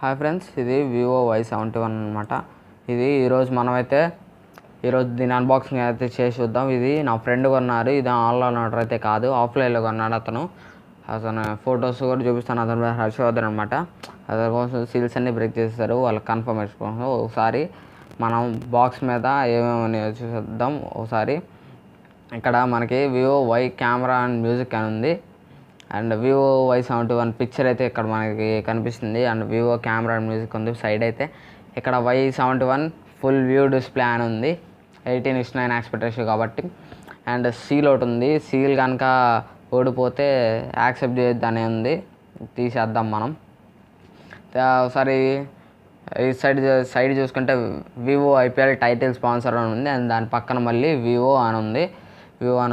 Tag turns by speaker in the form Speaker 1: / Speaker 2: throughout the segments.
Speaker 1: Hi friends, ఇది Vivo Y71 అనమాట. ఇది ఈరోజు దీని అన్బాక్సింగ్ అయితే చేసి చూద్దాం. ఇది నా ఫ్రెండ్ కొన్నారు. ఇది ఆన్లైన్ ఆర్డర్ అయితే కాదు, ఆఫ్లైన్లో కొన్నాడు అతను ఫొటోస్ కూడా చూపిస్తాను. అతను హర్షవర్ధన్ అనమాట. అతని కోసం సీల్స్ అన్నీ బ్రేక్ చేస్తారు వాళ్ళకి కన్ఫర్మేషన్ కోసం. ఒకసారి మనం బాక్స్ మీద ఏమేమి చూద్దాం. ఒకసారి ఇక్కడ మనకి Vivo Y camera and music అని ఉంది. అండ్ వివో Y71 పిక్చర్ అయితే ఇక్కడ మనకి కనిపిస్తుంది. And Vivo camera and music ఉంది. సైడ్ అయితే ఇక్కడ Y71 ఫుల్ వ్యూ డిస్ప్లే అని ఉంది. 18:9 ఆస్పెక్ట్ రేషియో కాబట్టి. అండ్ సీల్ ఒకటి ఉంది. సీల్ కనుక ఓడిపోతే యాక్సెప్ట్ చేయొద్దని ఉంది. తీసేద్దాం మనం. ఒకసారి ఈ సైడ్ చూసుకుంటే వివో IPL టైటిల్ స్పాన్సర్ అని ఉంది. అండ్ దాని పక్కన మళ్ళీ వివో అని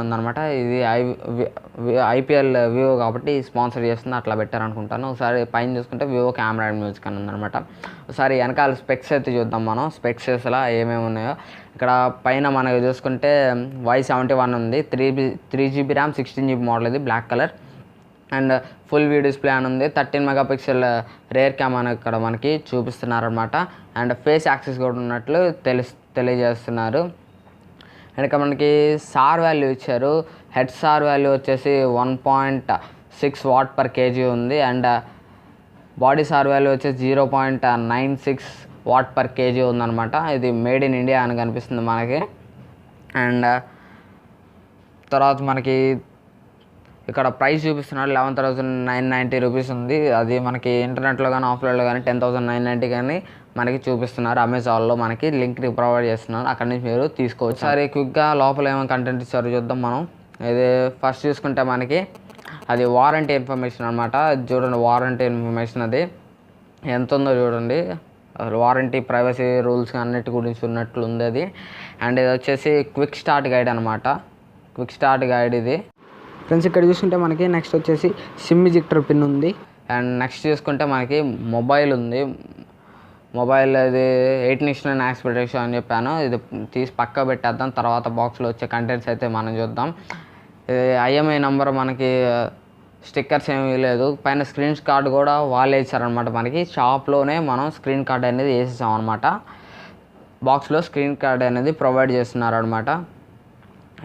Speaker 1: ఉందన్నమాట. ఇది IPL వివో కాబట్టి స్పాన్సర్ చేస్తుంది, అట్లా పెట్టారనుకుంటాను. ఒకసారి పైన చూసుకుంటే వివో కెమెరా అండ్ మ్యూజిక్ అని ఉందన్నమాట. ఒకసారి వెనకాల స్పెక్స్ అయితే చూద్దాం మనం. స్పెక్సెస్లా ఏమేమి ఉన్నాయో ఇక్కడ పైన మనకు చూసుకుంటే Y71 ఉంది. 3GB RAM 16GB model. ఇది black colour. And full view display అని ఉంది. 13 మెగాపిక్సెల్ రేర్ క్యామ్ అని ఇక్కడ మనకి చూపిస్తున్నారనమాట. అండ్ ఫేస్ యాక్సెస్ కూడా ఉన్నట్లు తెలియజేస్తున్నారు. అండ్ ఇక్కడ మనకి సార్ వాల్యూ ఇచ్చారు. హెడ్ సార్ వాల్యూ వచ్చేసి 1.6 వాట్/kg ఉంది. అండ్ బాడీ సార్ వాల్యూ వచ్చేసి 0.96 వాట్/kg ఉందన్నమాట. ఇది మేడ్ ఇన్ ఇండియా అని కనిపిస్తుంది మనకి. అండ్ తర్వాత మనకి ఇక్కడ ప్రైస్ చూపిస్తున్నారు. 11,990 రూపీస్ ఉంది. అది మనకి ఇంటర్నెట్లో కానీ ఆఫ్లైన్లో కానీ 10,990 కానీ మనకి చూపిస్తున్నారు. అమెజాన్లో మనకి లింక్ని ప్రొవైడ్ చేస్తున్నారు. అక్కడి నుంచి మీరు తీసుకోవచ్చు. సరే క్విక్గా లోపల ఏమైనా కంటెంట్ ఇచ్చారో చూద్దాం మనం. ఇది ఫస్ట్ చూసుకుంటే మనకి అది వారంటీ ఇన్ఫర్మేషన్ అనమాట. చూడండి, వారంటీ ఇన్ఫర్మేషన్ అది ఎంత ఉందో చూడండి. వారంటీ, ప్రైవసీ రూల్స్ అన్నిటి గురించి ఉన్నట్లు ఉంది అది. అండ్ ఇది వచ్చేసి క్విక్ స్టార్ట్ గైడ్ అనమాట. క్విక్ స్టార్ట్ గైడ్ ఇది ఫ్రెండ్స్. ఇక్కడ చూసుకుంటే మనకి నెక్స్ట్ వచ్చేసి సిమ్ ఇజెక్టర్ పిన్ ఉంది. అండ్ నెక్స్ట్ చూసుకుంటే మనకి మొబైల్ ఉంది. మొబైల్ ఇది 18:9 ఆస్పెక్ట్ రేషియో అని చెప్పాను. ఇది తీసి పక్క పెట్టేద్దాం. తర్వాత బాక్స్లో వచ్చే కంటెంట్స్ అయితే మనం చూద్దాం. ఇది IMEI నెంబర్ మనకి స్టిక్కర్స్ ఏమీ లేదు. పైన స్క్రీన్ కార్డ్ కూడా వాళ్ళే ఇచ్చారనమాట. మనకి షాప్లోనే మనం స్క్రీన్ కార్డ్ అనేది వేసేసాం అనమాట. బాక్స్లో స్క్రీన్ కార్డ్ అనేది ప్రొవైడ్ చేస్తున్నారు అనమాట.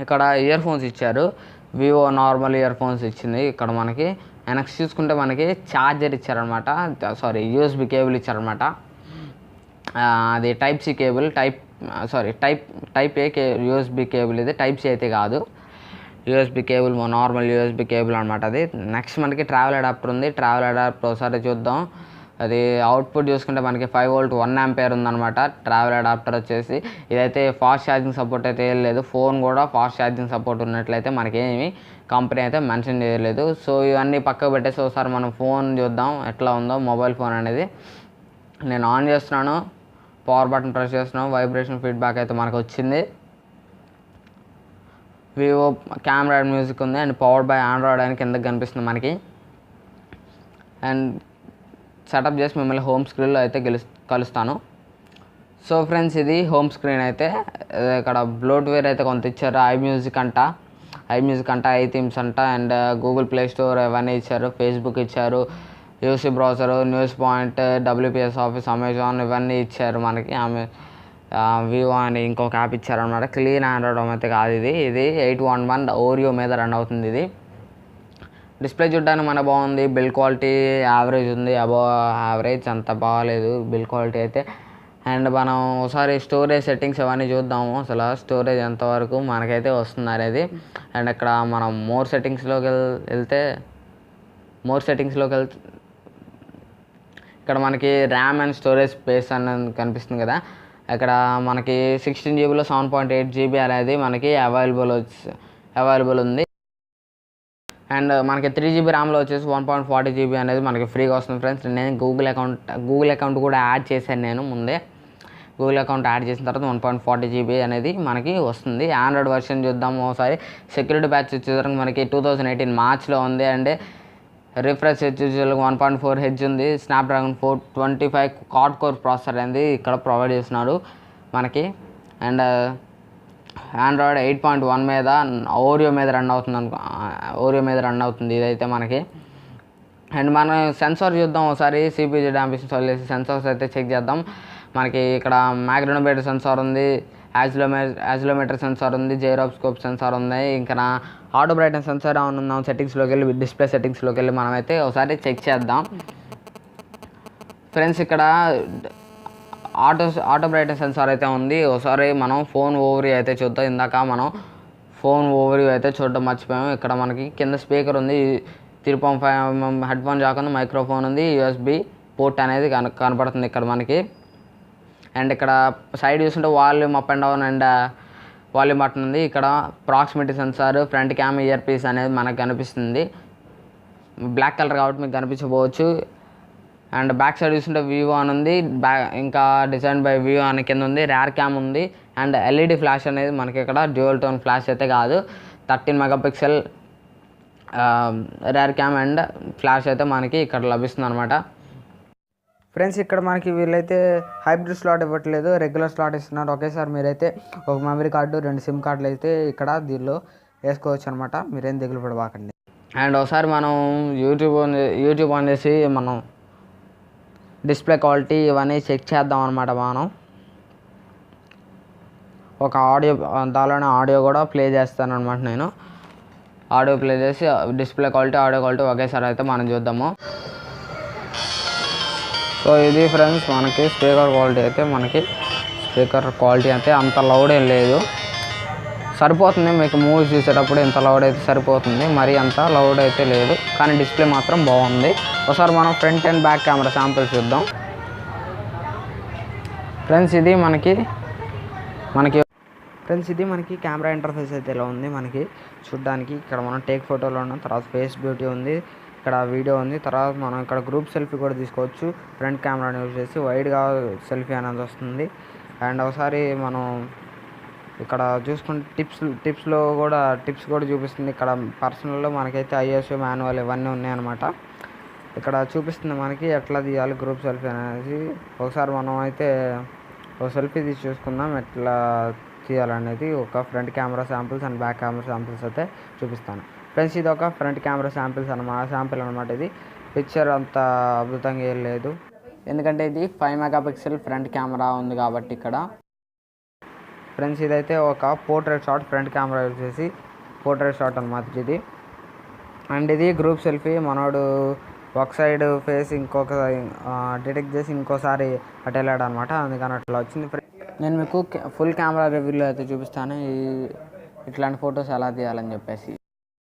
Speaker 1: ఇక్కడ ఇయర్ ఫోన్స్ ఇచ్చారు. వివో నార్మల్ ఇయర్ ఫోన్స్ ఇచ్చింది ఇక్కడ మనకి. నెక్స్ట్ చూసుకుంటే మనకి ఛార్జర్ ఇచ్చారనమాట. USB కేబుల్ ఇచ్చారనమాట. అది టైప్-C కేబుల్, టైప్ ఏ USB కేబుల్. ఇది టైప్-C అయితే కాదు, USB cable, normal USB cable అనమాట అది. నెక్స్ట్ మనకి ట్రావెల్ అడాప్టర్ ఉంది. ట్రావెల్ అడాప్టర్ ఒకసారి చూద్దాం. అది అవుట్పుట్ చూసుకుంటే మనకి 5V 1A ఉందన్నమాట. ట్రావెల్ అడాప్టర్ వచ్చేసి ఇదైతే ఫాస్ట్ ఛార్జింగ్ సపోర్ట్ అయితే ఏం లేదు. ఫోన్ కూడా ఫాస్ట్ ఛార్జింగ్ సపోర్ట్ ఉన్నట్లయితే మనకేమి కంపెనీ అయితే మెన్షన్ చేయలేదు. సో ఇవన్నీ పక్కకు పెట్టేసి ఒకసారి మనం ఫోన్ చూద్దాం ఎట్లా ఉందో. మొబైల్ ఫోన్ అనేది నేను ఆన్ చేస్తున్నాను, పవర్ బటన్ ప్రెస్ చేస్తున్నాను. వైబ్రేషన్ ఫీడ్బ్యాక్ అయితే మనకు వచ్చింది. వివో కెమెరా అండ్ మ్యూజిక్ ఉంది. అండ్ పవర్డ్ బై ఆండ్రాయిడ్ అని కిందకి కనిపిస్తుంది మనకి. అండ్ సెటప్ చేసి మిమ్మల్ని హోమ్ స్క్రీన్లో అయితే కలుస్తాను. సో ఫ్రెండ్స్, ఇది హోమ్ స్క్రీన్ అయితే. ఇక్కడ బ్లోట్వేర్ అయితే కొంత ఇచ్చారు. iMusic అంట, iThemes అంట, అండ్ గూగుల్ ప్లే స్టోర్ ఇవన్నీ ఇచ్చారు. ఫేస్బుక్ ఇచ్చారు, UC browser, news point, WPS office, Amazon ఇవన్నీ ఇచ్చారు మనకి. వివో అని ఇంకొక యాప్ ఇచ్చారనమాట. క్లీన్ ఆండ్రాయిడ్ అయితే కాదు ఇది. 811 ఓరియో మీద రన్ అవుతుంది ఇది. డిస్ప్లే చూడడానికి మన బాగుంది. బిల్డ్ క్వాలిటీ యావరేజ్ ఉంది. అబోవ్ యావరేజ్, అంత బాగాలేదు బిల్డ్ క్వాలిటీ అయితే. అండ్ మనం ఒకసారి స్టోరేజ్ సెట్టింగ్స్ అవన్నీ చూద్దాము. అసలు స్టోరేజ్ ఎంతవరకు మనకైతే వస్తుంది అనేది. అండ్ ఇక్కడ మనం మోర్ సెట్టింగ్స్లోకి వెళ్తే ఇక్కడ మనకి ర్యామ్ అండ్ స్టోరేజ్ స్పేస్ అని కనిపిస్తుంది కదా. ఇక్కడ మనకి 16GBలో 7.8GB అనేది మనకి అవైలబుల్ ఉంది. అండ్ మనకి 3GB ర్యామ్లో వచ్చేసి 1.40GB అనేది మనకి ఫ్రీగా వస్తుంది ఫ్రెండ్స్. నేను గూగుల్ అకౌంట్ కూడా యాడ్ చేశాను. నేను ముందే గూగుల్ అకౌంట్ యాడ్ చేసిన తర్వాత 1.40GB అనేది మనకి వస్తుంది. ఆండ్రాయిడ్ వర్షన్ చూద్దాము ఒకసారి. సెక్యూరిటీ ప్యాచ్ వచ్చేసరికి మనకి 2018 మార్చ్లో ఉంది. అండ్ రిఫ్రెష్ వచ్చేసరికి 1.4Hz ఉంది. స్నాప్డ్రాగన్ 425 క్వాడ్ కోర్ ప్రాసెసర్ అనేది ఇక్కడ ప్రొవైడ్ చేస్తున్నారు మనకి. అండ్ ఆండ్రాయిడ్ 8.1 మీద ఓరియో మీద రన్ అవుతుంది ఇదైతే మనకి. అండ్ మనం సెన్సార్ చూద్దాం ఒకసారి. సిపిజీ డాంప్ ఇన్స్టాల్ చేసి సెన్సార్స్ అయితే చెక్ చేద్దాం. మనకి ఇక్కడ మ్యాగ్నోమీటర్ సెన్సార్ ఉంది, యాజిలోమీటర్ సెన్సార్ ఉంది, జైరోస్కోప్ సెన్సార్ ఉంది. ఇంకా నా ఆటో బ్రైట్నెస్ సెన్సార్ ఆన్ ఉందాం. సెట్టింగ్స్లోకి వెళ్ళి డిస్ప్లే సెట్టింగ్స్లోకి వెళ్ళి మనమైతే ఒకసారి చెక్ చేద్దాం ఫ్రెండ్స్. ఇక్కడ ఆటో బ్రైట్నెస్ సెన్సార్ అయితే ఉంది. ఒకసారి మనం ఫోన్ ఓవరీ అయితే చూద్దాం. ఇందాక మనం ఫోన్ ఓవరీ అయితే చూడడం మర్చిపోయాము. ఇక్కడ మనకి కింద స్పీకర్ ఉంది, 3.5mm హెడ్ ఫోన్ జాక్ ఉంది, మైక్రోఫోన్ ఉంది, యూఎస్బి పోర్ట్ అనేది కనపడుతుంది ఇక్కడ మనకి. అండ్ ఇక్కడ సైడ్ చూస్తుంటే volume up and down and volume button ఉంది. ఇక్కడ proximity sensor, front cam, earpiece అనేది మనకు కనిపిస్తుంది. బ్లాక్ కలర్ కాబట్టి మీకు కనిపించవచ్చు. అండ్ బ్యాక్ సైడ్ చూస్తుంటే వివో అని ఉంది, ఇంకా డిజైన్ బై వివో అని కింద ఉంది. రేర్ క్యామ్ ఉంది అండ్ ఎల్ఈడి ఫ్లాష్ అనేది మనకి ఇక్కడ డ్యూయల్ టోన్ ఫ్లాష్ అయితే కాదు, 13 megapixel rare cam and flash అయితే మనకి ఇక్కడ లభిస్తుంది అనమాట ఫ్రెండ్స్. ఇక్కడ మనకి వీళ్ళైతే హైబ్రిడ్ స్లాట్ ఇవ్వట్లేదు, రెగ్యులర్ స్లాట్ ఇస్తున్నారు. ఒకేసారి మీరైతే ఒక మెమరీ కార్డు, 2 సిమ్ కార్డులు అయితే ఇక్కడ దీనిలో వేసుకోవచ్చు అనమాట. మీరేం దిగులు పడబాకండి. అండ్ ఒకసారి మనం యూట్యూబ్ ఆన్ చేసి మనం డిస్ప్లే క్వాలిటీ ఇవన్నీ చెక్ చేద్దాం అనమాట. మనం ఒక దానిలోనే ఆడియో కూడా ప్లే చేస్తాను అనమాట. నేను ఆడియో ప్లే చేసి డిస్ప్లే క్వాలిటీ, ఆడియో క్వాలిటీ ఒకేసారి అయితే మనం చూద్దాము. సో ఇది ఫ్రెండ్స్ మనకి స్పీకర్ క్వాలిటీ అయితే అంత లౌడ్ ఏం లేదు, సరిపోతుంది. మీకు మూవీస్ చూసేటప్పుడు ఇంత లౌడ్ అయితే సరిపోతుంది, మరి అంత లౌడ్ అయితే లేదు. కానీ డిస్ప్లే మాత్రం బాగుంది. ఒకసారి మనం front and back camera sample చూద్దాం ఫ్రెండ్స్. ఇది మనకి కెమెరా ఇంటర్ఫేస్ అయితే ఇలా ఉంది మనకి చూడడానికి. ఇక్కడ మనం టేక్ ఫోటోలో ఉన్నాం, తర్వాత ఫేస్ బ్యూటీ ఉంది, ఇక్కడ వీడియో ఉంది, తర్వాత మనం ఇక్కడ గ్రూప్ సెల్ఫీ కూడా తీసుకోవచ్చు. ఫ్రంట్ కెమెరాని యూజ్ చేసి వైడ్గా సెల్ఫీ అనేది వస్తుంది. అండ్ ఒకసారి మనం ఇక్కడ చూసుకుంటే టిప్స్ కూడా చూపిస్తుంది. ఇక్కడ పర్సనల్లో మనకైతే ఐఎస్ఓ మాన్యువల్ ఇవన్నీ ఉన్నాయన్నమాట. ఇక్కడ చూపిస్తుంది మనకి ఎట్లా తీయాలి గ్రూప్ సెల్ఫీ అనేది. ఒకసారి మనం అయితే ఒక సెల్ఫీ తీసి చూసుకుందాం ఎట్లా తీయాలనేది. ఒక front camera samples and back camera samples అయితే చూపిస్తాను ఫ్రెండ్స్. ఇది ఒక ఫ్రంట్ కెమెరా శాంపిల్ అనమాట. ఇది పిక్చర్ అంత అద్భుతంగా ఏం లేదు, ఎందుకంటే ఇది 5 మెగాపిక్సెల్ ఫ్రంట్ కెమెరా ఉంది కాబట్టి ఇక్కడ ఫ్రెండ్స్. ఇదైతే ఒక portrait shot, front camera use చేసి పోర్ట్రేట్ షాట్ అనమాట ఇది. అండ్ ఇది గ్రూప్ సెల్ఫీ. మనోడు ఒక సైడ్ ఫేస్ ఇంకొక డిటెక్ట్ చేసి ఇంకోసారి అటు వెళ్ళాడు అనమాట, అందుకని అట్లా వచ్చింది. నేను మీకు ఫుల్ కెమెరా రివ్యూలో అయితే చూపిస్తాను ఇట్లాంటి ఫొటోస్ ఎలా తీయాలని చెప్పేసి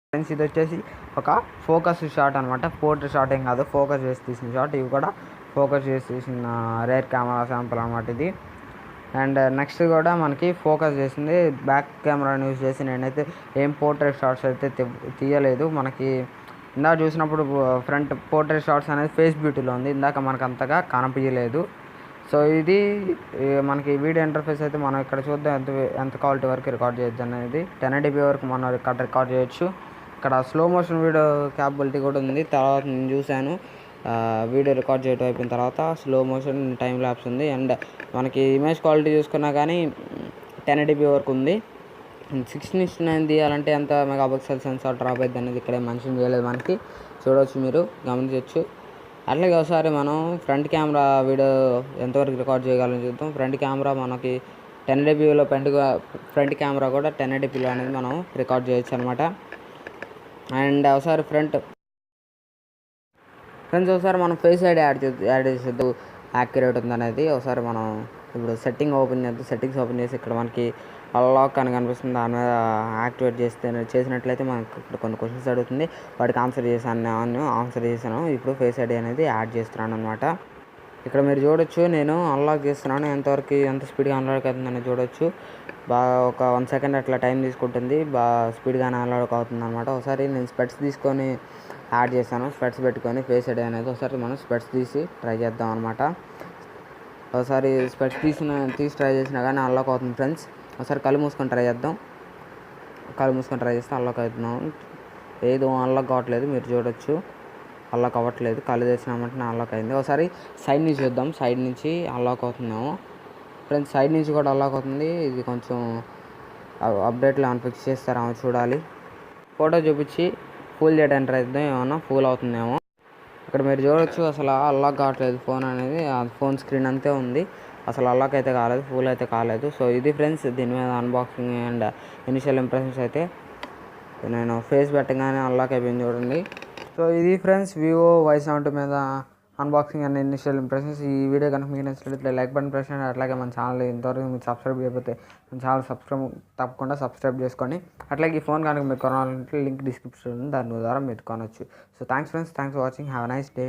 Speaker 1: ఫ్రెండ్స్. ఇది వచ్చేసి ఒక ఫోకస్ షాట్ అనమాట, పోర్ట్రేట్ షాట్ ఏం కాదు, ఫోకస్ చేసి తీసిన షాట్. ఇవి కూడా ఫోకస్ చేసి తీసిన రేర్ కెమెరా శాంపుల్ అనమాట ఇది. అండ్ నెక్స్ట్ కూడా మనకి ఫోకస్ చేసింది బ్యాక్ కెమెరాని యూజ్ చేసి. నేనైతే ఏం పోర్ట్రేట్ షాట్స్ అయితే తీయలేదు. మనకి ఇందాక చూసినప్పుడు ఫ్రంట్ పోర్ట్రేట్ షాట్స్ అనేది ఫేస్ బ్యూటీలో ఉంది, ఇందాక మనకు అంతగా కనిపించలేదు. సో ఇది మనకి వీడియో ఇంటర్ఫేస్ అయితే మనం ఇక్కడ చూద్దాం ఎంత క్వాలిటీ వరకు రికార్డ్ చేయొచ్చు అనేది. 1080p వరకు మనం ఇక్కడ రికార్డ్ చేయొచ్చు. ఇక్కడ స్లో మోషన్ వీడియో క్యాపబిలిటీ కూడా ఉంది. తర్వాత నేను చూశాను వీడియో రికార్డ్ చేయడం అయిపోయిన తర్వాత స్లో మోషన్ టైం ల్యాప్స్ ఉంది. అండ్ మనకి ఇమేజ్ క్వాలిటీ చూసుకున్నా కానీ 1080p వరకు ఉంది. 16:9 తీయాలంటే ఎంత మెగాపిక్సెల్ సెన్సార్ డ్రాప్ అవుతుంది అనేది ఇక్కడ మెన్షన్ చేయలేదు మనకి, చూడవచ్చు, మీరు గమనించవచ్చు. అట్లాగే ఒకసారి మనం ఫ్రంట్ కెమెరా వీడియో ఎంతవరకు రికార్డ్ చేయగలని చూద్దాం. ఫ్రంట్ కెమెరా మనకి 1080pలో ఫ్రంట్ కెమెరా కూడా 1080pలో అనేది మనం రికార్డ్ చేయొచ్చు అనమాట. అండ్ ఒకసారి ఫ్రెండ్స్ ఒకసారి మనం ఫేస్ ఐడి యాడ్ చేసేద్దు యాక్యురేట్ ఉందనేది. ఒకసారి మనం ఇప్పుడు సెట్టింగ్స్ ఓపెన్ చేసి ఇక్కడ మనకి అన్లాక్ అని కనిపిస్తుంది, దాని మీద యాక్టివేట్ చేసినట్లయితే మనకు ఇక్కడ కొన్ని క్వశ్చన్స్ అడుగుతుంది, వాటికి ఆన్సర్ చేశాను. ఇప్పుడు ఫేస్ ఐడి అనేది యాడ్ చేస్తున్నాను అనమాట. ఇక్కడ మీరు చూడొచ్చు నేను అన్లాక్ చేస్తున్నాను, ఎంత స్పీడ్గా అన్లాక్ అవుతుందని చూడొచ్చు. బాగా ఒక 1 సెకండ్ అట్లా టైం తీసుకుంటుంది, బాగా స్పీడ్గానే అన్లాక్ అవుతుంది అనమాట. ఒకసారి నేను స్పెట్స్ తీసుకొని యాడ్ చేశాను, స్పెట్స్ పెట్టుకొని ఫేస్ ఐడి అనేది ఒకసారి మనం స్పెట్స్ తీసి ట్రై చేద్దాం అనమాట. ఒకసారి స్పెట్స్ తీసి ట్రై చేసినా కానీ అన్లాక్ అవుతుంది ఫ్రెండ్స్. ఒకసారి కళ్ళు మూసుకొని ట్రై చేద్దాం. కళ్ళు మూసుకొని ట్రై చేస్తే అన్లాక్ అవుతున్నాం. ఏదో అన్లాక్ కావట్లేదు, మీరు చూడొచ్చు, అన్లాక్ అవ్వట్లేదు. కళ్ళు తెచ్చినామంటే అన్లాక్ అయింది. ఒకసారి సైడ్ నుంచి చూద్దాం, సైడ్ నుంచి అన్లాక్ అవుతుందేమో ఫ్రెండ్స్. సైడ్ నుంచి కూడా అన్లాక్ అవుతుంది. ఇది కొంచెం అప్డేట్లో ఫిక్స్ చేస్తారేమో చూడాలి. ఫోటో చూపించి ఫుల్ చేయడానికి ట్రై చేద్దాం, ఏమన్నా ఫుల్ అవుతుందేమో. ఇక్కడ మీరు చూడొచ్చు అసలు అన్లాక్ కావట్లేదు ఫోన్ అనేది, ఆ ఫోన్ స్క్రీన్ అంతే ఉంది, అసలు అన్లాక్ అయితే కాలేదు, ఫుల్ అయితే కాలేదు. సో ఇది ఫ్రెండ్స్ దీని మీద అన్బాక్సింగ్ అండ్ ఇనిషియల్ ఇంప్రెషన్స్ అయితే. నేను ఫేస్ పెట్టగానే అన్లాక్ అయిపోయింది చూడండి. సో ఇది ఫ్రెండ్స్ వివో Y70 మీద అన్బాక్సింగ్ అండ్ ఇనిషియల్ ఇంప్రెషన్స్. ఈ వీడియో కనుక మీకు నచ్చినట్లయితే లైక్ బటన్ ప్రెస్ చేయండి. అట్లాగే మన ఛానల్ ఇంతవరకు మీరు సబ్స్క్రైబ్ చేయకపోతే మన ఛానల్ తప్పకుండా సబ్స్క్రైబ్ చేసుకోండి. అట్లాగే ఈ ఫోన్ కనుక మీరు కొనాలంటే లింక్ డిస్క్రిప్షన్ ఉంది, దాని ద్వారా మీరు కొనవచ్చు. So thanks friends, thanks for watching, have a nice day.